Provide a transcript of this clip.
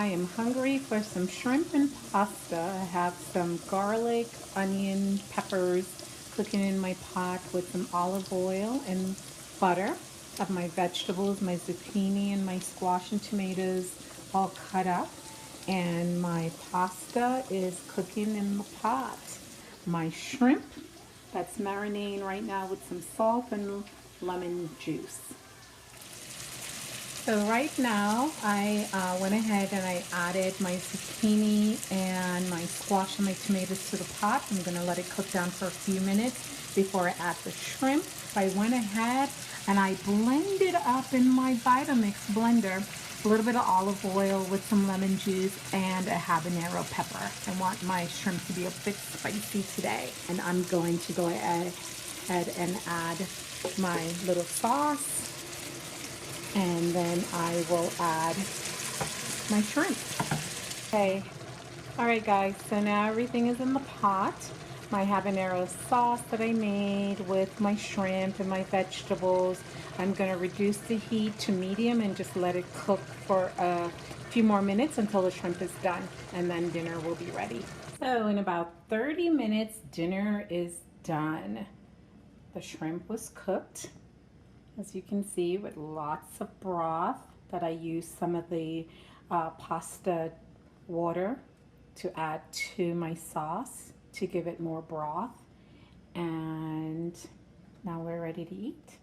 I am hungry for some shrimp and pasta. I have some garlic, onion, peppers cooking in my pot with some olive oil and butter. I have my vegetables, my zucchini and my squash and tomatoes all cut up. And my pasta is cooking in the pot. My shrimp, that's marinating right now with some salt and lemon juice. So right now I went ahead and I added my zucchini and my squash and my tomatoes to the pot. I'm going to let it cook down for a few minutes before I add the shrimp. I went ahead and I blended up in my Vitamix blender a little bit of olive oil with some lemon juice and a habanero pepper. I want my shrimp to be a bit spicy today. And I'm going to go ahead and add my little sauce. And then I will add my shrimp. Okay, all right guys, so now everything is in the pot. My habanero sauce that I made with my shrimp and my vegetables. I'm gonna reduce the heat to medium and just let it cook for a few more minutes until the shrimp is done, and then dinner will be ready. So in about 30 minutes, dinner is done. The shrimp was cooked, as you can see, with lots of broth that I used some of the pasta water to add to my sauce to give it more broth. And now we're ready to eat.